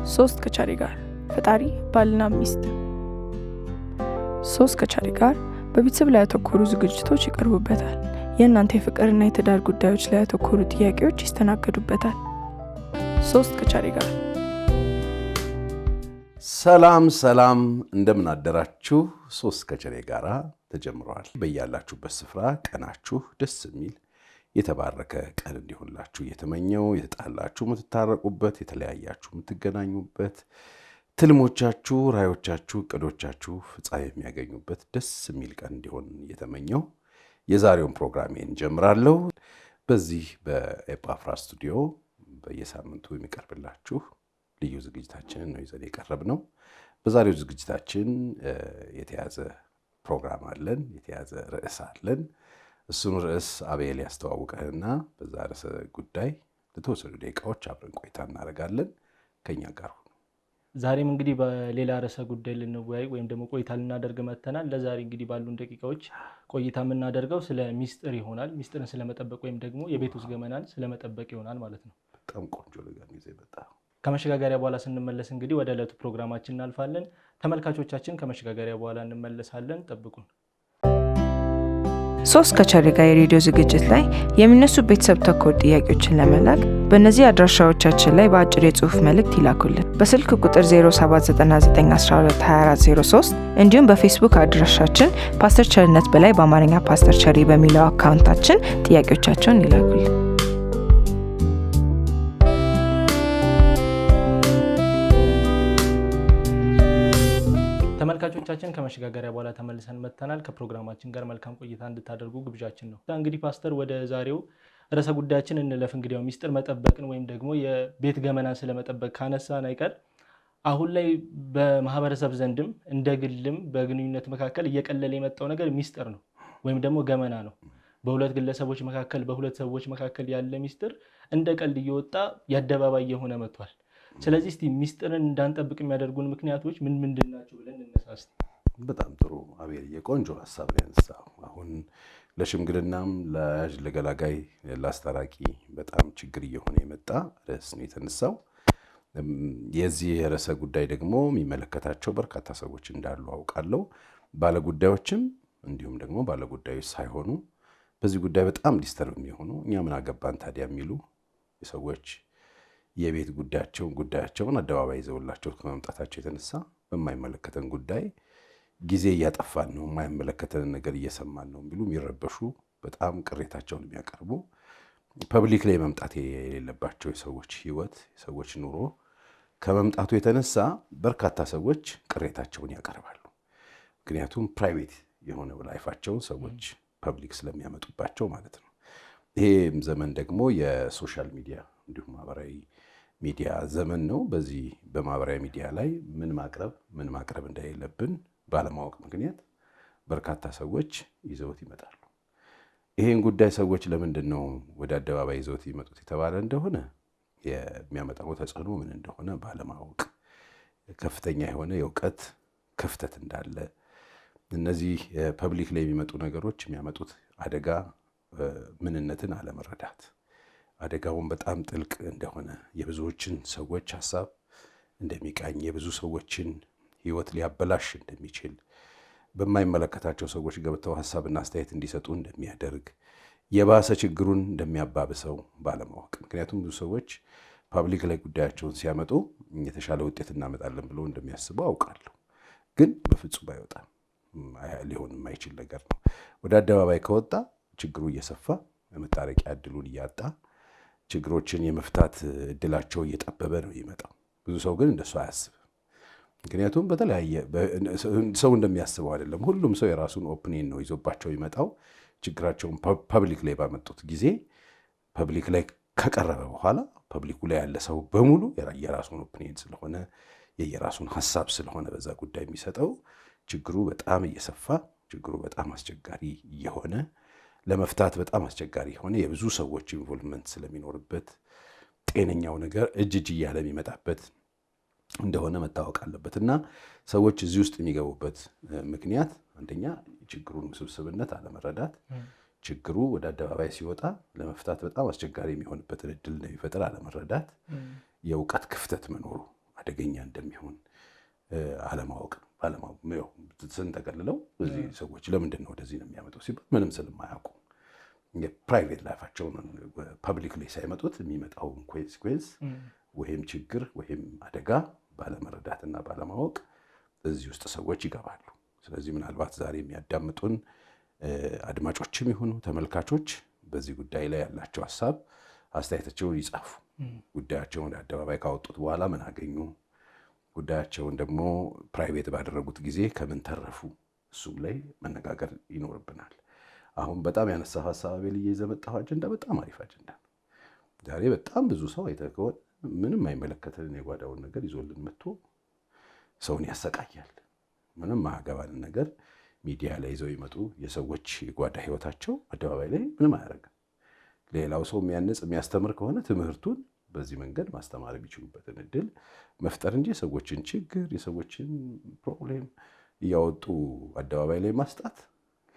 ሶስት ከቻሪ ጋር ፈጣሪ ባልና ሚስት። ሶስት ከቻሪ ጋር በቤተሰብ ላይ ያተኮሩ ዝግጅቶች ይቀርቡበታል። የእናንተ የፍቅርና የትዳር ጉዳዮች ላይ ያተኮሩ ጥያቄዎች ይስተናገዱበታል። ሶስት ከቻሪ ጋር። ሰላም እንደምን አደራችሁ። ሶስት ከቻሪ ጋራ ተጀምሯል። በያላችሁበት ስፍራ ቀናችሁ ደስ የሚል የተባረከ ቀን እንዲሆንላችሁ እየተመኘው የተጣላችሁ የምትታረቁበት፣ የተለያያችሁ የምትገናኙበት፣ ትልሞቻችሁ፣ ራዮቻችሁ፣ እቅዶቻችሁ ፍጻሜ የሚያገኙበት ደስ የሚል ቀን እንዲሆን እየተመኘው የዛሬውን ፕሮግራሜን ጀምራለሁ። በዚህ በኤጳፍራ ስቱዲዮ በየሳምንቱ የሚቀርብላችሁ ልዩ ዝግጅታችንን ነው ይዘን የቀረብነው። በዛሬው ዝግጅታችን የተያዘ ፕሮግራም አለን፣ የተያዘ ርዕስ አለን። እሱን ርዕስ አቤል ያስተዋውቀንና በዛ ርዕሰ ጉዳይ ለተወሰኑ ደቂቃዎች አብረን ቆይታ እናደርጋለን። ከኛ ጋር ሁኑ። ዛሬም እንግዲህ በሌላ ርዕሰ ጉዳይ ልንወያይ ወይም ደግሞ ቆይታ ልናደርግ መተናል። ለዛሬ እንግዲህ ባሉን ደቂቃዎች ቆይታ የምናደርገው ስለ ሚስጥር ይሆናል። ሚስጥርን ስለመጠበቅ ወይም ደግሞ የቤት ውስጥ ገመናን ስለመጠበቅ ይሆናል ማለት ነው። በጣም ቆንጆ ነገር ይዘህ መጣህ። ከመሸጋገሪያ በኋላ ስንመለስ እንግዲህ ወደ ዕለቱ ፕሮግራማችን እናልፋለን። ተመልካቾቻችን ከመሸጋገሪያ በኋላ እንመለሳለን። ጠብቁን። ሶስት ከቻሪ ጋር የሬዲዮ ዝግጅት ላይ የሚነሱ ቤተሰብ ተኮር ጥያቄዎችን ለመላክ በእነዚህ አድራሻዎቻችን ላይ በአጭር የጽሑፍ መልእክት ይላኩልን። በስልክ ቁጥር 0799122403 እንዲሁም በፌስቡክ አድራሻችን ፓስተር ቸርነት በላይ በአማርኛ ፓስተር ቸሪ በሚለው አካውንታችን ጥያቄዎቻቸውን ይላኩልን። ተመልካቾቻችን ከመሸጋገሪያ በኋላ ተመልሰን መተናል። ከፕሮግራማችን ጋር መልካም ቆይታ እንድታደርጉ ግብዣችን ነው። እንግዲህ ፓስተር ወደ ዛሬው ርዕሰ ጉዳያችን እንለፍ። እንግዲህ ሚስጥር መጠበቅን ወይም ደግሞ የቤት ገመናን ስለመጠበቅ ካነሳን አይቀር አሁን ላይ በማህበረሰብ ዘንድም እንደ ግልም በግንኙነት መካከል እየቀለለ የመጣው ነገር ሚስጥር ነው ወይም ደግሞ ገመና ነው። በሁለት ግለሰቦች መካከል፣ በሁለት ሰዎች መካከል ያለ ሚስጥር እንደ ቀልድ እየወጣ የአደባባይ የሆነ መጥቷል። ስለዚህ እስቲ ሚስጥርን እንዳንጠብቅ የሚያደርጉን ምክንያቶች ምን ምንድን ናቸው ብለን እንነሳስ። በጣም ጥሩ አቤል፣ የቆንጆ ሀሳብ ነው ያነሳው። አሁን ለሽምግልናም ለያዥ ለገላጋይ ለአስታራቂ በጣም ችግር እየሆነ የመጣ ርዕስ ነው የተነሳው። የዚህ ርዕሰ ጉዳይ ደግሞ የሚመለከታቸው በርካታ ሰዎች እንዳሉ አውቃለሁ። ባለጉዳዮችም እንዲሁም ደግሞ ባለጉዳዮች ሳይሆኑ በዚህ ጉዳይ በጣም ዲስተርብ የሚሆኑ እኛ ምን አገባን ታዲያ የሚሉ የሰዎች የቤት ጉዳያቸውን አደባባይ ይዘውላቸው ከመምጣታቸው የተነሳ በማይመለከተን ጉዳይ ጊዜ እያጠፋን ነው፣ የማይመለከተንን ነገር እየሰማን ነው የሚሉ የሚረበሹ፣ በጣም ቅሬታቸውን የሚያቀርቡ፣ ፐብሊክ ላይ መምጣት የሌለባቸው የሰዎች ሕይወት የሰዎች ኑሮ ከመምጣቱ የተነሳ በርካታ ሰዎች ቅሬታቸውን ያቀርባሉ። ምክንያቱም ፕራይቬት የሆነ ላይፋቸውን ሰዎች ፐብሊክ ስለሚያመጡባቸው ማለት ነው። ይሄም ዘመን ደግሞ የሶሻል ሚዲያ እንዲሁም ማህበራዊ ሚዲያ ዘመን ነው። በዚህ በማህበራዊ ሚዲያ ላይ ምን ማቅረብ እንደሌለብን ባለማወቅ ምክንያት በርካታ ሰዎች ይዘውት ይመጣሉ። ይሄን ጉዳይ ሰዎች ለምንድን ነው ወደ አደባባይ ይዘውት ይመጡት የተባለ እንደሆነ የሚያመጣው ተጽዕኖ ምን እንደሆነ ባለማወቅ ከፍተኛ የሆነ የእውቀት ክፍተት እንዳለ፣ እነዚህ ፐብሊክ ላይ የሚመጡ ነገሮች የሚያመጡት አደጋ ምንነትን አለመረዳት፣ አደጋውን በጣም ጥልቅ እንደሆነ፣ የብዙዎችን ሰዎች ሀሳብ እንደሚቃኝ፣ የብዙ ሰዎችን ሕይወት ሊያበላሽ እንደሚችል፣ በማይመለከታቸው ሰዎች ገብተው ሀሳብና አስተያየት እንዲሰጡ እንደሚያደርግ፣ የባሰ ችግሩን እንደሚያባብሰው ባለማወቅ። ምክንያቱም ብዙ ሰዎች ፓብሊክ ላይ ጉዳያቸውን ሲያመጡ የተሻለ ውጤት እናመጣለን ብለው እንደሚያስቡ አውቃለሁ። ግን በፍጹም አይወጣም፣ ሊሆን የማይችል ነገር ነው። ወደ አደባባይ ከወጣ ችግሩ እየሰፋ የመታረቂያ እድሉን እያጣ ችግሮችን የመፍታት እድላቸው እየጠበበ ነው ይመጣው። ብዙ ሰው ግን እንደሱ አያስብም። ምክንያቱም በተለያየ ሰው እንደሚያስበው አይደለም። ሁሉም ሰው የራሱን ኦፒኒየን ነው ይዞባቸው ይመጣው። ችግራቸውን ፐብሊክ ላይ ባመጡት ጊዜ ፐብሊክ ላይ ከቀረበ በኋላ ፐብሊኩ ላይ ያለ ሰው በሙሉ የራሱን ኦፒኒየን ስለሆነ የራሱን ሀሳብ ስለሆነ በዛ ጉዳይ የሚሰጠው ችግሩ በጣም እየሰፋ ችግሩ በጣም አስቸጋሪ እየሆነ ለመፍታት በጣም አስቸጋሪ የሆነ የብዙ ሰዎች ኢንቮልቭመንት ስለሚኖርበት ጤነኛው ነገር እጅ እያለ የሚመጣበት እንደሆነ መታወቅ አለበት። እና ሰዎች እዚህ ውስጥ የሚገቡበት ምክንያት አንደኛ ችግሩን ውስብስብነት አለመረዳት፣ ችግሩ ወደ አደባባይ ሲወጣ ለመፍታት በጣም አስቸጋሪ የሚሆንበትን እድል እንደሚፈጥር አለመረዳት፣ የእውቀት ክፍተት መኖሩ አደገኛ እንደሚሆን አለማወቅ ባለማወቅ ስንጠቀልለው እዚህ ሰዎች ለምንድን ነው ወደዚህ ነው የሚያመጣው ሲባል ምንም ስለማያውቁ የፕራይቬት ላይፋቸውን ፐብሊክ ላይ ሳይመጡት የሚመጣውን ኮንሲኩዌንስ ወይም ችግር ወይም አደጋ ባለመረዳትና ባለማወቅ እዚህ ውስጥ ሰዎች ይገባሉ። ስለዚህ ምናልባት ዛሬ የሚያዳምጡን አድማጮችም ይሁኑ ተመልካቾች በዚህ ጉዳይ ላይ ያላቸው ሀሳብ አስተያየታቸውን ይጻፉ። ጉዳያቸውን ወደ አደባባይ ካወጡት በኋላ ምን አገኙ፣ ጉዳያቸውን ደግሞ ፕራይቬት ባደረጉት ጊዜ ከምን ተረፉ፣ እሱም ላይ መነጋገር ይኖርብናል። አሁን በጣም ያነሳው ሀሳብ አቤልዬ ይዘህ መጣኸው አጀንዳ በጣም አሪፍ አጀንዳ ነው። ዛሬ በጣም ብዙ ሰው አይተህ ከሆነ ምንም አይመለከተንን የጓዳውን ነገር ይዞልን መጥቶ ሰውን ያሰቃያል። ምንም ማያገባንን ነገር ሚዲያ ላይ ይዘው ይመጡ። የሰዎች የጓዳ ህይወታቸው አደባባይ ላይ ምንም አያደርግም። ሌላው ሰው የሚያንጽ የሚያስተምር ከሆነ ትምህርቱን በዚህ መንገድ ማስተማር የሚችሉበትን እድል መፍጠር እንጂ የሰዎችን ችግር የሰዎችን ፕሮብሌም እያወጡ አደባባይ ላይ ማስጣት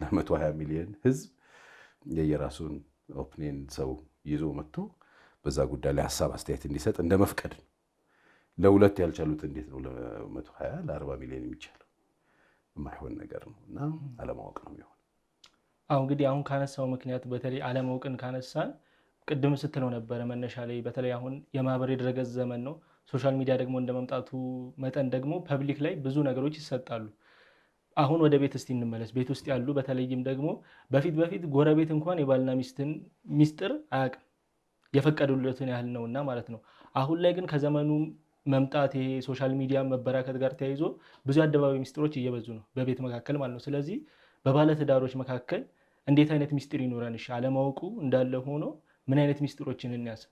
ለ120 ሚሊዮን ህዝብ የየራሱን ኦፒኒየን ሰው ይዞ መጥቶ በዛ ጉዳይ ላይ ሀሳብ አስተያየት እንዲሰጥ እንደ መፍቀድ ነው። ለሁለት ያልቻሉት እንዴት ነው ለ120 ለ40 ሚሊዮን የሚቻለው? የማይሆን ነገር ነው እና አለማወቅ ነው የሚሆን። እንግዲህ አሁን ካነሳው ምክንያት በተለይ አለማወቅን ካነሳን ቅድም ስትለው ነበረ መነሻ ላይ በተለይ አሁን የማህበራዊ ድረገጽ ዘመን ነው። ሶሻል ሚዲያ ደግሞ እንደመምጣቱ መጠን ደግሞ ፐብሊክ ላይ ብዙ ነገሮች ይሰጣሉ። አሁን ወደ ቤት እስቲ እንመለስ። ቤት ውስጥ ያሉ በተለይም ደግሞ በፊት ጎረቤት እንኳን የባልና ሚስትን ሚስጥር አያውቅም የፈቀዱለትን ያህል ነውና ማለት ነው። አሁን ላይ ግን ከዘመኑ መምጣት ይሄ ሶሻል ሚዲያ መበራከት ጋር ተያይዞ ብዙ አደባባይ ሚስጥሮች እየበዙ ነው በቤት መካከል ማለት ነው። ስለዚህ በባለትዳሮች መካከል እንዴት አይነት ሚስጥር ይኖረን? እሺ አለማወቁ እንዳለ ሆኖ ምን አይነት ሚስጥሮችን እንያዝ?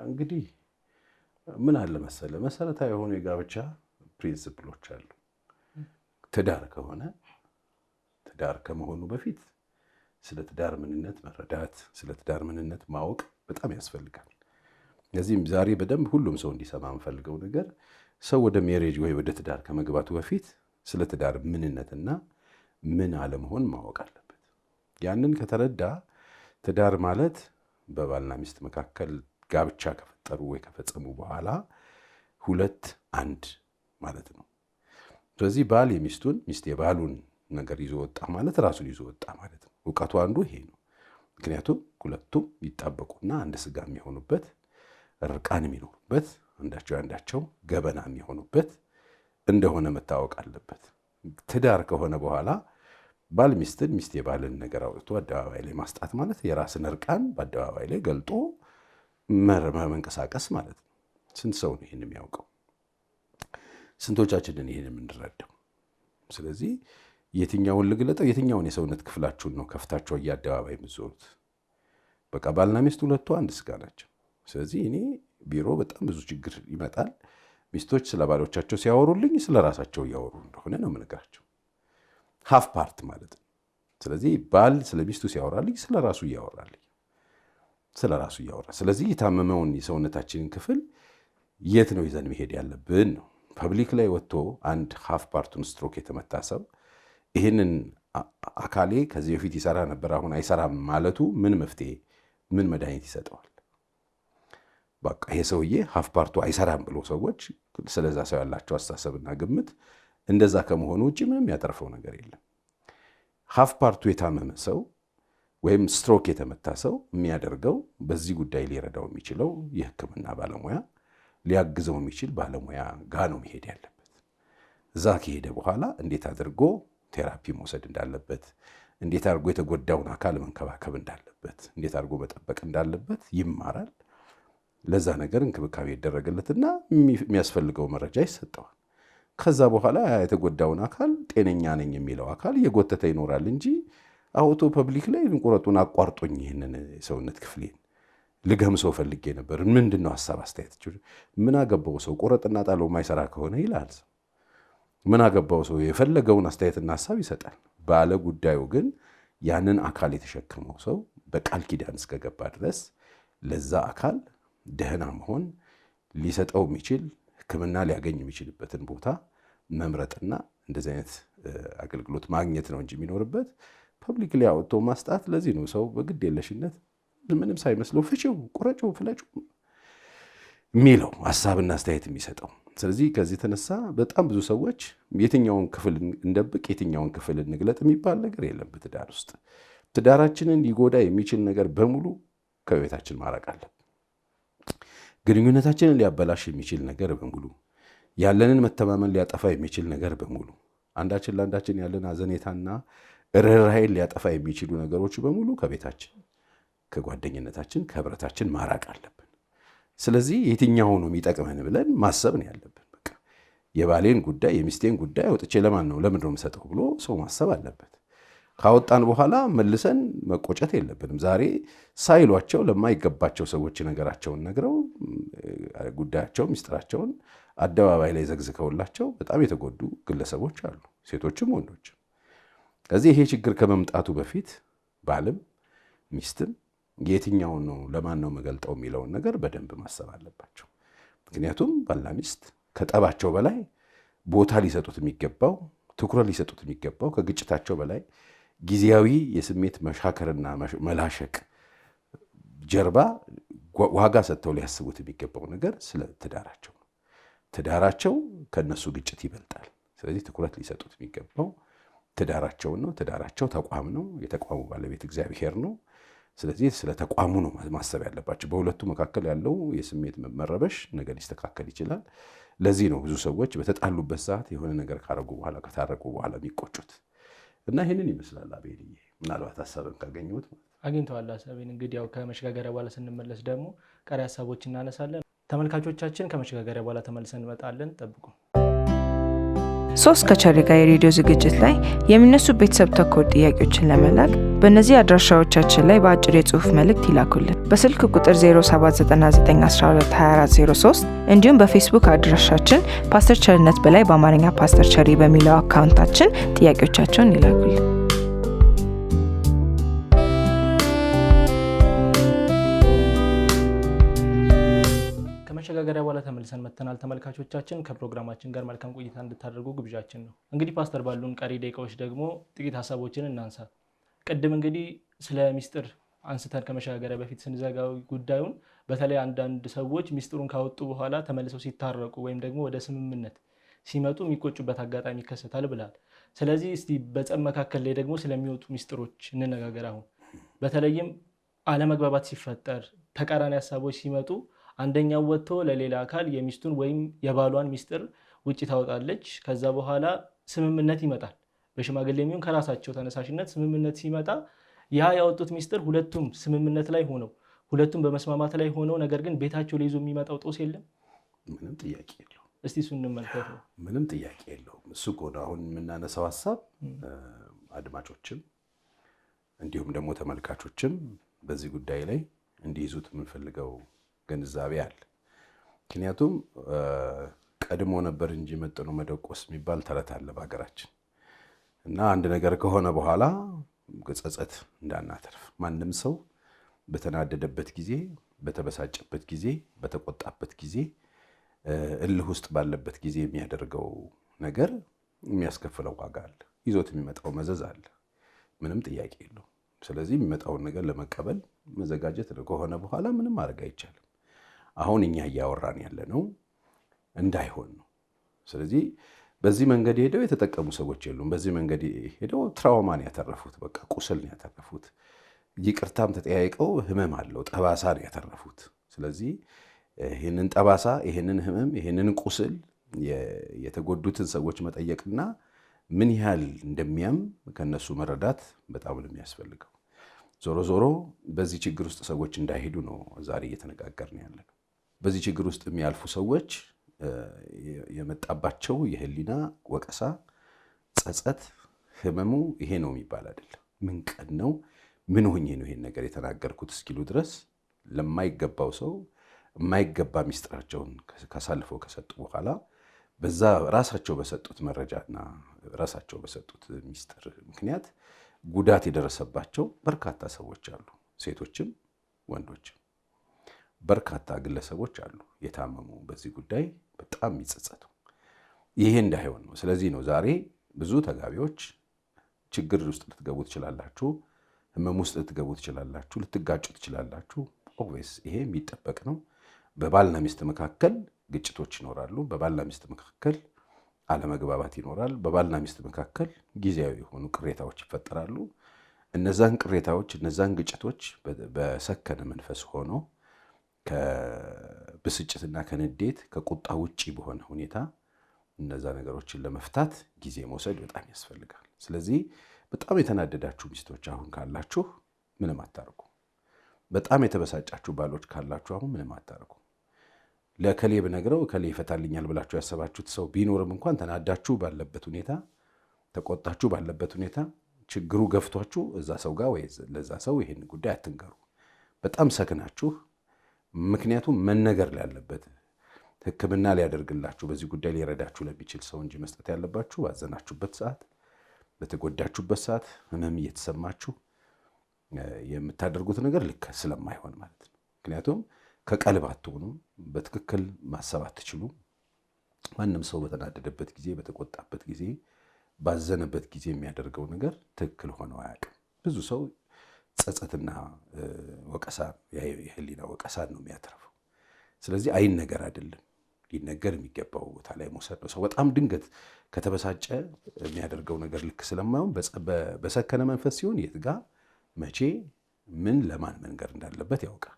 እንግዲህ ምን አለ መሰለ መሰረታዊ የሆኑ የጋብቻ ፕሪንሲፕሎች አሉ። ትዳር ከሆነ ትዳር ከመሆኑ በፊት ስለ ትዳር ምንነት መረዳት፣ ስለ ትዳር ምንነት ማወቅ በጣም ያስፈልጋል። ለዚህም ዛሬ በደንብ ሁሉም ሰው እንዲሰማ የምፈልገው ነገር ሰው ወደ ሜሬጅ ወይ ወደ ትዳር ከመግባቱ በፊት ስለ ትዳር ምንነትና ምን አለመሆን ማወቅ አለበት። ያንን ከተረዳ ትዳር ማለት በባልና ሚስት መካከል ጋብቻ ከፈጠሩ ወይ ከፈጸሙ በኋላ ሁለት አንድ ማለት ነው። ስለዚህ ባል የሚስቱን ሚስት የባሉን ነገር ይዞ ወጣ ማለት ራሱን ይዞ ወጣ ማለት ነው። እውቀቱ አንዱ ይሄ ነው። ምክንያቱም ሁለቱም ይጣበቁና አንድ ስጋ የሚሆኑበት ርቃን የሚኖሩበት አንዳቸው አንዳቸው ገበና የሚሆኑበት እንደሆነ መታወቅ አለበት። ትዳር ከሆነ በኋላ ባል ሚስትን ሚስት የባልን ነገር አውጥቶ አደባባይ ላይ ማስጣት ማለት የራስን ርቃን በአደባባይ ላይ ገልጦ መንቀሳቀስ ማለት ነው። ስንት ሰው ነው ይህን የሚያውቀው? ስንቶቻችንን ይህን የምንረዳው? ስለዚህ የትኛውን ልግለጠው? የትኛውን የሰውነት ክፍላችሁን ነው ከፍታችሁ እያደባባይ የምትዞሩት? በቃ ባልና ሚስት ሁለቱ አንድ ስጋ ናቸው። ስለዚህ እኔ ቢሮ በጣም ብዙ ችግር ይመጣል። ሚስቶች ስለ ባሎቻቸው ሲያወሩልኝ ስለ ራሳቸው እያወሩ እንደሆነ ነው የምነግራቸው። ሃፍ ፓርት ማለት ነው። ስለዚህ ባል ስለ ሚስቱ ሲያወራልኝ ስለ ራሱ እያወራልኝ ስለ ራሱ እያወራ። ስለዚህ የታመመውን የሰውነታችንን ክፍል የት ነው ይዘን መሄድ ያለብን ነው። ፐብሊክ ላይ ወጥቶ አንድ ሃፍ ፓርቱን ስትሮክ የተመታ ሰው ይህንን አካሌ ከዚህ በፊት ይሰራ ነበር አሁን አይሰራም ማለቱ ምን መፍትሄ ምን መድኃኒት ይሰጠዋል? በቃ ይሄ ሰውዬ ሃፍ ፓርቱ አይሰራም ብሎ ሰዎች ስለዛ ሰው ያላቸው አስተሳሰብና ግምት እንደዛ ከመሆኑ ውጭ ምንም ያተርፈው ነገር የለም። ሃፍ ፓርቱ የታመመ ሰው ወይም ስትሮክ የተመታ ሰው የሚያደርገው በዚህ ጉዳይ ሊረዳው የሚችለው የሕክምና ባለሙያ ሊያግዘው የሚችል ባለሙያ ጋር ነው መሄድ ያለበት። እዛ ከሄደ በኋላ እንዴት አድርጎ ቴራፒ መውሰድ እንዳለበት፣ እንዴት አድርጎ የተጎዳውን አካል መንከባከብ እንዳለበት፣ እንዴት አድርጎ መጠበቅ እንዳለበት ይማራል። ለዛ ነገር እንክብካቤ ይደረግለትና የሚያስፈልገው መረጃ ይሰጠዋል። ከዛ በኋላ የተጎዳውን አካል ጤነኛ ነኝ የሚለው አካል እየጎተተ ይኖራል እንጂ አውቶ ፐብሊክ ላይ ቁረጡን አቋርጦኝ ይህንን የሰውነት ክፍሌን ልገምሰው ፈልጌ ነበር። ምንድነው ሀሳብ አስተያየት? ምን አገባው ሰው ቁረጥና ጣለው ማይሰራ ከሆነ ይላል። ምን አገባው ሰው የፈለገውን አስተያየትና ሀሳብ ይሰጣል። ባለ ጉዳዩ ግን ያንን አካል የተሸከመው ሰው በቃል ኪዳን እስከገባ ድረስ ለዛ አካል ደህና መሆን ሊሰጠው የሚችል ሕክምና ሊያገኝ የሚችልበትን ቦታ መምረጥና እንደዚህ አይነት አገልግሎት ማግኘት ነው እንጂ የሚኖርበት ፐብሊክ ላይ አውጥቶ ማስጣት። ለዚህ ነው ሰው በግድ የለሽነት ምንም ሳይመስለው ፍቺው፣ ቁረጩ፣ ፍለጩ የሚለው ሀሳብና አስተያየት የሚሰጠው። ስለዚህ ከዚህ የተነሳ በጣም ብዙ ሰዎች የትኛውን ክፍል እንደብቅ የትኛውን ክፍል እንግለጥ የሚባል ነገር የለም። በትዳር ውስጥ ትዳራችንን ሊጎዳ የሚችል ነገር በሙሉ ከቤታችን ማራቅ አለብን። ግንኙነታችንን ሊያበላሽ የሚችል ነገር በሙሉ፣ ያለንን መተማመን ሊያጠፋ የሚችል ነገር በሙሉ፣ አንዳችን ለአንዳችን ያለን አዘኔታና ርኅራኄን ሊያጠፋ የሚችሉ ነገሮች በሙሉ ከቤታችን፣ ከጓደኝነታችን፣ ከህብረታችን ማራቅ አለብን። ስለዚህ የትኛው ነው የሚጠቅመን ብለን ማሰብ ነው ያለብን። በቃ የባሌን ጉዳይ የሚስቴን ጉዳይ አውጥቼ ለማን ነው ለምንድን ነው የምሰጠው ብሎ ሰው ማሰብ አለበት። ካወጣን በኋላ መልሰን መቆጨት የለብንም። ዛሬ ሳይሏቸው ለማይገባቸው ሰዎች ነገራቸውን ነግረው ጉዳያቸው ሚስጥራቸውን አደባባይ ላይ ዘግዝከውላቸው በጣም የተጎዱ ግለሰቦች አሉ፣ ሴቶችም ወንዶችም። ከዚህ ይሄ ችግር ከመምጣቱ በፊት ባልም ሚስትም የትኛውን ነው ለማን ነው መገልጠው የሚለውን ነገር በደንብ ማሰብ አለባቸው። ምክንያቱም ባልና ሚስት ከጠባቸው በላይ ቦታ ሊሰጡት የሚገባው ትኩረት ሊሰጡት የሚገባው ከግጭታቸው በላይ ጊዜያዊ የስሜት መሻከርና መላሸቅ ጀርባ ዋጋ ሰጥተው ሊያስቡት የሚገባው ነገር ስለ ትዳራቸው ነው። ትዳራቸው ከነሱ ግጭት ይበልጣል። ስለዚህ ትኩረት ሊሰጡት የሚገባው ትዳራቸውን ነው። ትዳራቸው ተቋም ነው። የተቋሙ ባለቤት እግዚአብሔር ነው። ስለዚህ ስለ ተቋሙ ነው ማሰብ ያለባቸው። በሁለቱ መካከል ያለው የስሜት መረበሽ ነገር ሊስተካከል ይችላል። ለዚህ ነው ብዙ ሰዎች በተጣሉበት ሰዓት የሆነ ነገር ካረጉ በኋላ ከታረቁ በኋላ የሚቆጩት እና ይህንን ይመስላል። አቤልዬ ምናልባት ሀሳብን ካገኘሁት አግኝተዋል ሀሳቤን። እንግዲህ ያው ከመሸጋገሪያ በኋላ ስንመለስ ደግሞ ቀሪ ሀሳቦች እናነሳለን። ተመልካቾቻችን ከመሸጋገሪያ በኋላ ተመልሰን እንመጣለን። ጠብቁ። ሶስት ከቸሬ ጋር የሬዲዮ ዝግጅት ላይ የሚነሱ ቤተሰብ ተኮር ጥያቄዎችን ለመላክ በእነዚህ አድራሻዎቻችን ላይ በአጭር የጽሑፍ መልእክት ይላኩልን። በስልክ ቁጥር 0799122403 እንዲሁም በፌስቡክ አድራሻችን ፓስተር ቸርነት በላይ በአማርኛ ፓስተር ቸሪ በሚለው አካውንታችን ጥያቄዎቻቸውን ይላኩልን። ከመሸጋገሪያ በኋላ ተመልሰን መጥተናል። ተመልካቾቻችን ከፕሮግራማችን ጋር መልካም ቆይታ እንድታደርጉ ግብዣችን ነው። እንግዲህ ፓስተር ባሉን ቀሪ ደቂቃዎች ደግሞ ጥቂት ሀሳቦችን እናንሳ። ቅድም እንግዲህ ስለ ሚስጥር አንስተን ከመሸጋገሪያ በፊት ስንዘጋው ጉዳዩን በተለይ አንዳንድ ሰዎች ሚስጥሩን ካወጡ በኋላ ተመልሰው ሲታረቁ ወይም ደግሞ ወደ ስምምነት ሲመጡ የሚቆጩበት አጋጣሚ ይከሰታል ብላል። ስለዚህ እስቲ በጸብ መካከል ላይ ደግሞ ስለሚወጡ ሚስጥሮች እንነጋገር። አሁን በተለይም አለመግባባት ሲፈጠር ተቃራኒ ሀሳቦች ሲመጡ አንደኛው ወጥቶ ለሌላ አካል የሚስቱን ወይም የባሏን ሚስጥር ውጭ ታወጣለች። ከዛ በኋላ ስምምነት ይመጣል። በሽማግሌ የሚሆን ከራሳቸው ተነሳሽነት ስምምነት ሲመጣ ያ ያወጡት ሚስጥር ሁለቱም ስምምነት ላይ ሆነው ሁለቱም በመስማማት ላይ ሆነው ነገር ግን ቤታቸው ላይ ይዞ የሚመጣው ጦስ የለም። ምንም ጥያቄ የለውም። እስቲ እሱ እንመልከት ነው። ምንም ጥያቄ የለውም። እሱ ከሆነ አሁን የምናነሳው ሀሳብ አድማጮችም እንዲሁም ደግሞ ተመልካቾችም በዚህ ጉዳይ ላይ እንዲይዙት የምንፈልገው ግንዛቤ አለ። ምክንያቱም ቀድሞ ነበር እንጂ መጥኖ መደቆስ የሚባል ተረት አለ በሀገራችን እና አንድ ነገር ከሆነ በኋላ ጸጸት እንዳናተርፍ ማንም ሰው በተናደደበት ጊዜ፣ በተበሳጨበት ጊዜ፣ በተቆጣበት ጊዜ፣ እልህ ውስጥ ባለበት ጊዜ የሚያደርገው ነገር የሚያስከፍለው ዋጋ አለ፣ ይዞት የሚመጣው መዘዝ አለ። ምንም ጥያቄ የለው። ስለዚህ የሚመጣውን ነገር ለመቀበል መዘጋጀት ከሆነ በኋላ ምንም ማድረግ አይቻልም። አሁን እኛ እያወራን ያለ ነው እንዳይሆን ነው። ስለዚህ በዚህ መንገድ ሄደው የተጠቀሙ ሰዎች የሉም። በዚህ መንገድ ሄደው ትራውማን ያተረፉት፣ በቃ ቁስል ያተረፉት፣ ይቅርታም ተጠያይቀው ህመም አለው ጠባሳ ነው ያተረፉት። ስለዚህ ይህንን ጠባሳ፣ ይህንን ህመም፣ ይህንን ቁስል የተጎዱትን ሰዎች መጠየቅና ምን ያህል እንደሚያም ከነሱ መረዳት በጣም ነው የሚያስፈልገው። ዞሮ ዞሮ በዚህ ችግር ውስጥ ሰዎች እንዳይሄዱ ነው ዛሬ እየተነጋገርን ያለ ነው። በዚህ ችግር ውስጥ የሚያልፉ ሰዎች የመጣባቸው የህሊና ወቀሳ፣ ጸጸት፣ ህመሙ ይሄ ነው የሚባል አይደለም። ምን ቀን ነው ምን ሆኜ ነው ይሄን ነገር የተናገርኩት እስኪሉ ድረስ ለማይገባው ሰው የማይገባ ሚስጥራቸውን ካሳልፈው ከሰጡ በኋላ በዛ ራሳቸው በሰጡት መረጃና ራሳቸው በሰጡት ሚስጥር ምክንያት ጉዳት የደረሰባቸው በርካታ ሰዎች አሉ። ሴቶችም ወንዶችም በርካታ ግለሰቦች አሉ የታመሙ በዚህ ጉዳይ በጣም የሚጸጸቱ። ይሄ እንዳይሆን ነው። ስለዚህ ነው ዛሬ ብዙ ተጋቢዎች ችግር ውስጥ ልትገቡ ትችላላችሁ፣ ህመም ውስጥ ልትገቡ ትችላላችሁ፣ ልትጋጩ ትችላላችሁ። ኦብቪየስ ይሄ የሚጠበቅ ነው። በባልና ሚስት መካከል ግጭቶች ይኖራሉ። በባልና ሚስት መካከል አለመግባባት ይኖራል። በባልና ሚስት መካከል ጊዜያዊ የሆኑ ቅሬታዎች ይፈጠራሉ። እነዛን ቅሬታዎች፣ እነዛን ግጭቶች በሰከነ መንፈስ ሆኖ ከብስጭትና ከንዴት ከቁጣ ውጪ በሆነ ሁኔታ እነዛ ነገሮችን ለመፍታት ጊዜ መውሰድ በጣም ያስፈልጋል። ስለዚህ በጣም የተናደዳችሁ ሚስቶች አሁን ካላችሁ ምንም አታርጉ። በጣም የተበሳጫችሁ ባሎች ካላችሁ አሁን ምንም አታርጉ። ለከሌ ብነግረው ከሌ ይፈታልኛል ብላችሁ ያሰባችሁት ሰው ቢኖርም እንኳን ተናዳችሁ ባለበት ሁኔታ፣ ተቆጣችሁ ባለበት ሁኔታ ችግሩ ገፍቷችሁ እዛ ሰው ጋር ወይ ለዛ ሰው ይሄን ጉዳይ አትንገሩ። በጣም ሰክናችሁ፣ ምክንያቱም መነገር ላለበት ሕክምና ሊያደርግላችሁ በዚህ ጉዳይ ሊረዳችሁ ለሚችል ሰው እንጂ መስጠት ያለባችሁ ባዘናችሁበት ሰዓት፣ በተጎዳችሁበት ሰዓት፣ ህመም እየተሰማችሁ የምታደርጉት ነገር ልክ ስለማይሆን ማለት ነው። ምክንያቱም ከቀልብ አትሆኑም፣ በትክክል ማሰብ አትችሉም። ማንም ሰው በተናደደበት ጊዜ፣ በተቆጣበት ጊዜ፣ ባዘነበት ጊዜ የሚያደርገው ነገር ትክክል ሆኖ አያውቅም። ብዙ ሰው ጸጸትና ወቀሳ፣ የህሊና ወቀሳን ነው የሚያተርፈው። ስለዚህ አይነገር አይደለም፣ ሊነገር የሚገባው ቦታ ላይ መውሰድ ነው። ሰው በጣም ድንገት ከተበሳጨ የሚያደርገው ነገር ልክ ስለማይሆን በሰከነ መንፈስ ሲሆን የት ጋ መቼ ምን ለማን መንገር እንዳለበት ያውቃል።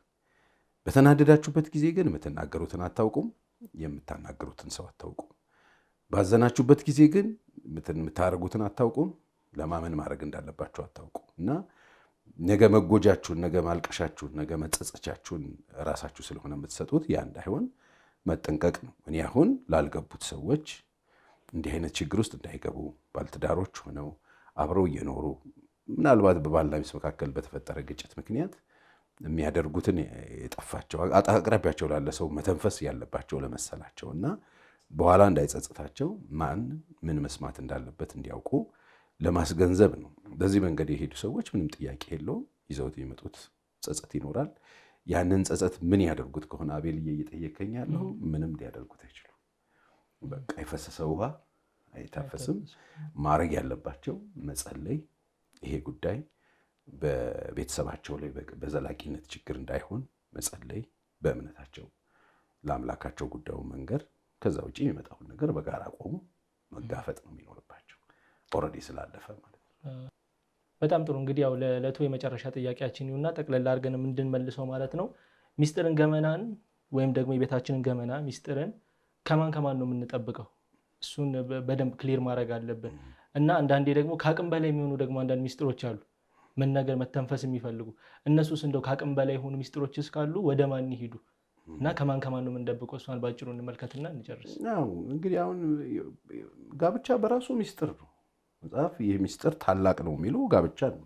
በተናደዳችሁበት ጊዜ ግን የምትናገሩትን አታውቁም፣ የምታናገሩትን ሰው አታውቁም። ባዘናችሁበት ጊዜ ግን የምታደርጉትን አታውቁም፣ ለማመን ማድረግ እንዳለባችሁ አታውቁም። እና ነገ መጎጃችሁን፣ ነገ ማልቀሻችሁን፣ ነገ መጸጸቻችሁን ራሳችሁ ስለሆነ የምትሰጡት ያ እንዳይሆን መጠንቀቅ ነው። እኔ አሁን ላልገቡት ሰዎች እንዲህ አይነት ችግር ውስጥ እንዳይገቡ ባልትዳሮች ሆነው አብረው እየኖሩ ምናልባት በባልና ሚስት መካከል በተፈጠረ ግጭት ምክንያት የሚያደርጉትን የጠፋቸው አቅራቢያቸው ላለ ሰው መተንፈስ ያለባቸው ለመሰላቸው እና በኋላ እንዳይጸጽታቸው ማን ምን መስማት እንዳለበት እንዲያውቁ ለማስገንዘብ ነው። በዚህ መንገድ የሄዱ ሰዎች ምንም ጥያቄ የለውም፣ ይዘውት የሚመጡት ጸጸት ይኖራል። ያንን ጸጸት ምን ያደርጉት ከሆነ አቤልዬ እየጠየቀኝ ያለው ምንም ሊያደርጉት አይችሉም። በቃ የፈሰሰ ውሃ አይታፈስም። ማድረግ ያለባቸው መጸለይ፣ ይሄ ጉዳይ በቤተሰባቸው ላይ በዘላቂነት ችግር እንዳይሆን መጸለይ፣ በእምነታቸው ለአምላካቸው ጉዳዩ መንገር፣ ከዛ ውጭ የሚመጣውን ነገር በጋራ ቆሙ መጋፈጥ ነው የሚኖርባቸው፣ ኦልሬዲ ስላለፈ ማለት ነው። በጣም ጥሩ። እንግዲህ ያው ለዕለቱ የመጨረሻ ጥያቄያችን ይሁንና ጠቅለል አድርገን እንድንመልሰው ማለት ነው። ሚስጥርን፣ ገመናን ወይም ደግሞ የቤታችንን ገመና ሚስጥርን ከማን ነው የምንጠብቀው? እሱን በደንብ ክሊር ማድረግ አለብን እና አንዳንዴ ደግሞ ከአቅም በላይ የሚሆኑ ደግሞ አንዳንድ ሚስጥሮች አሉ፣ መነገር መተንፈስ የሚፈልጉ እነሱስ እንደው ከአቅም በላይ የሆኑ ሚስጥሮች እስካሉ ወደ ማን ይሄዱ እና ከማን ነው የምንደብቀው? እሷን ባጭሩ እንመልከትና እንጨርስ። እንግዲህ አሁን ጋብቻ በራሱ ሚስጥር ነው። መጽሐፍ ይህ ሚስጥር ታላቅ ነው የሚለው ጋብቻ ነው።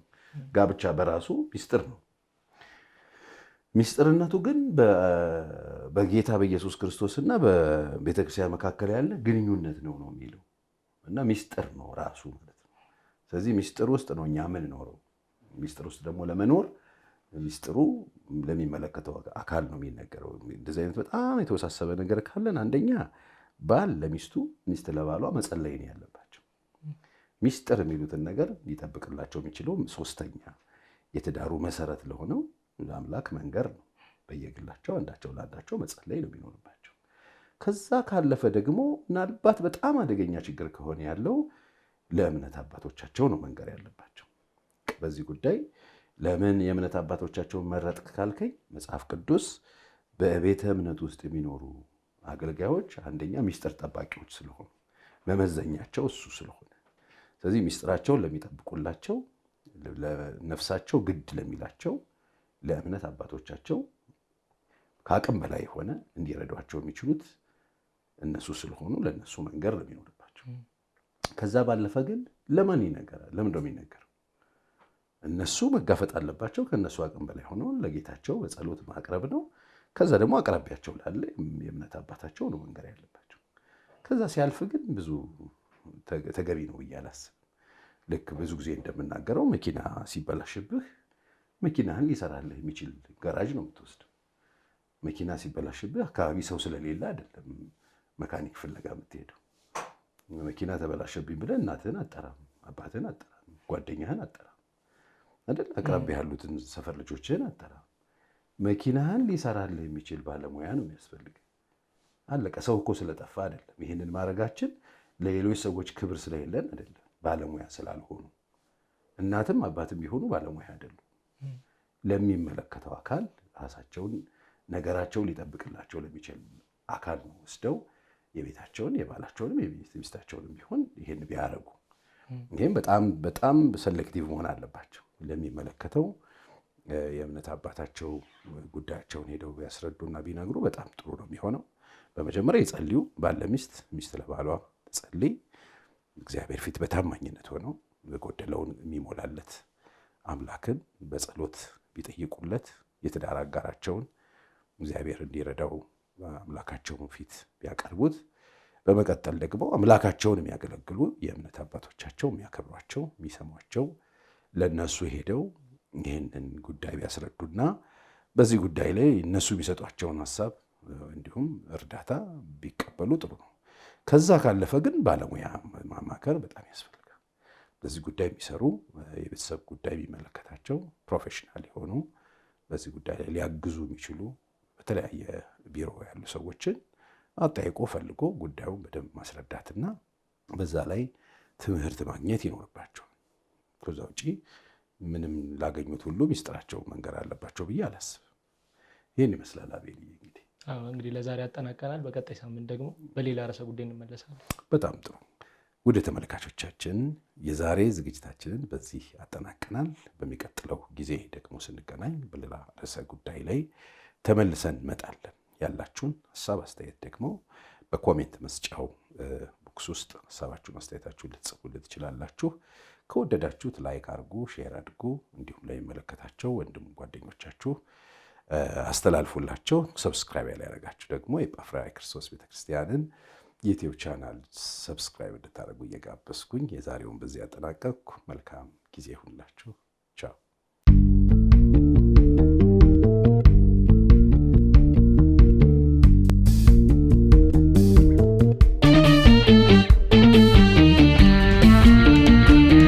ጋብቻ በራሱ ሚስጥር ነው። ሚስጥርነቱ ግን በጌታ በኢየሱስ ክርስቶስና በቤተክርስቲያን መካከል ያለ ግንኙነት ነው የሚለው እና ሚስጥር ነው ራሱ ማለት ነው። ስለዚህ ሚስጥር ውስጥ ነው እኛ የምንኖረው። ሚስጥር ውስጥ ደግሞ ለመኖር ሚስጥሩ ለሚመለከተው አካል ነው የሚነገረው። እንደዚህ አይነት በጣም የተወሳሰበ ነገር ካለን አንደኛ ባል ለሚስቱ፣ ሚስት ለባሏ መጸለይ ነው ያለባቸው። ሚስጥር የሚሉትን ነገር ሊጠብቅላቸው የሚችለው ሶስተኛ የትዳሩ መሰረት ለሆነው ለአምላክ መንገር ነው። በየግላቸው አንዳቸው ለአንዳቸው መጸለይ ነው የሚኖርባቸው። ከዛ ካለፈ ደግሞ ምናልባት በጣም አደገኛ ችግር ከሆነ ያለው ለእምነት አባቶቻቸው ነው መንገር ያለባቸው። በዚህ ጉዳይ ለምን የእምነት አባቶቻቸውን መረጥክ ካልከኝ መጽሐፍ ቅዱስ በቤተ እምነት ውስጥ የሚኖሩ አገልጋዮች አንደኛ ሚስጥር ጠባቂዎች ስለሆኑ መመዘኛቸው እሱ ስለሆነ፣ ስለዚህ ሚስጥራቸውን ለሚጠብቁላቸው ለነፍሳቸው ግድ ለሚላቸው ለእምነት አባቶቻቸው ከአቅም በላይ የሆነ እንዲረዷቸው የሚችሉት እነሱ ስለሆኑ ለእነሱ መንገር ነው የሚኖርባቸው። ከዛ ባለፈ ግን ለማን ይነገራል? ለምን ነው የሚነገረው? እነሱ መጋፈጥ አለባቸው። ከእነሱ አቅም በላይ ሆነው ለጌታቸው በጸሎት ማቅረብ ነው። ከዛ ደግሞ አቅራቢያቸው ላለ የእምነት አባታቸው ነው መንገር ያለባቸው። ከዛ ሲያልፍ ግን ብዙ ተገቢ ነው ብዬ አላስብም። ልክ ብዙ ጊዜ እንደምናገረው መኪና ሲበላሽብህ መኪናህን ሊሰራልህ የሚችል ጋራጅ ነው የምትወስደው። መኪና ሲበላሽብህ አካባቢ ሰው ስለሌለ አይደለም መካኒክ ፍለጋ የምትሄደው። መኪና ተበላሸብኝ ብለህ እናትህን አጠራም፣ አባትህን አጠራም፣ ጓደኛህን አጠራም አይደል? አቅራቢያ ያሉትን ሰፈር ልጆችህን አጠራም። መኪናህን ሊሰራልህ የሚችል ባለሙያ ነው የሚያስፈልግ። አለቀ። ሰው እኮ ስለጠፋ አይደለም። ይህንን ማድረጋችን ለሌሎች ሰዎች ክብር ስለሌለን አይደለም፣ ባለሙያ ስላልሆኑ። እናትም አባትም ቢሆኑ ባለሙያ አይደሉም። ለሚመለከተው አካል ራሳቸውን ነገራቸውን ሊጠብቅላቸው ለሚችል አካል ነው ወስደው የቤታቸውን የባላቸውንም የሚስታቸውንም ቢሆን ይህን ቢያደርጉ፣ ይህም በጣም በጣም ሰሌክቲቭ መሆን አለባቸው። ለሚመለከተው የእምነት አባታቸው ጉዳያቸውን ሄደው ቢያስረዱና ቢነግሩ በጣም ጥሩ ነው የሚሆነው። በመጀመሪያ ይጸልዩ። ባለ ሚስት፣ ሚስት ለባሏ ትጸልይ። እግዚአብሔር ፊት በታማኝነት ሆነው የጎደለውን የሚሞላለት አምላክን በጸሎት ቢጠይቁለት፣ የትዳር አጋራቸውን እግዚአብሔር እንዲረዳው አምላካቸውን ፊት ቢያቀርቡት፣ በመቀጠል ደግሞ አምላካቸውን የሚያገለግሉ የእምነት አባቶቻቸው የሚያከብሯቸው የሚሰሟቸው ለእነሱ ሄደው ይህንን ጉዳይ ቢያስረዱና በዚህ ጉዳይ ላይ እነሱ ቢሰጧቸውን ሀሳብ እንዲሁም እርዳታ ቢቀበሉ ጥሩ ነው። ከዛ ካለፈ ግን ባለሙያ ማማከር በጣም ያስፈልጋል። በዚህ ጉዳይ የሚሰሩ የቤተሰብ ጉዳይ የሚመለከታቸው ፕሮፌሽናል የሆኑ በዚህ ጉዳይ ላይ ሊያግዙ የሚችሉ በተለያየ ቢሮ ያሉ ሰዎችን አጠያይቆ ፈልጎ ጉዳዩን በደንብ ማስረዳትና በዛ ላይ ትምህርት ማግኘት ይኖርባቸዋል። ከዛ ውጪ ምንም ላገኙት ሁሉ ሚስጥራቸው መንገር አለባቸው ብዬ አላስብም። ይህን ይመስላል። አቤል እንግዲህ ለዛሬ ያጠናቀናል። በቀጣይ ሳምንት ደግሞ በሌላ ርዕሰ ጉዳይ እንመለሳለን። በጣም ጥሩ። ወደ ተመልካቾቻችን የዛሬ ዝግጅታችንን በዚህ አጠናቀናል። በሚቀጥለው ጊዜ ደግሞ ስንገናኝ በሌላ ርዕሰ ጉዳይ ላይ ተመልሰን እንመጣለን። ያላችሁን ሀሳብ አስተያየት ደግሞ በኮሜንት መስጫው ቦክስ ውስጥ ሀሳባችሁን አስተያየታችሁን ልትጽፉልን ትችላላችሁ። ከወደዳችሁት ላይክ አድርጉ፣ ሼር አድርጉ። እንዲሁም ለሚመለከታቸው ወንድም ጓደኞቻችሁ አስተላልፉላቸው። ሰብስክራይብ ያላደረጋችሁ ደግሞ የኤጳፍራ ክርስቶስ ቤተክርስቲያንን ዩቲዩብ ቻናል ሰብስክራይብ እንድታደርጉ እየጋበዝኩኝ የዛሬውን በዚህ ያጠናቀቅኩ። መልካም ጊዜ ይሁንላችሁ። ቻው።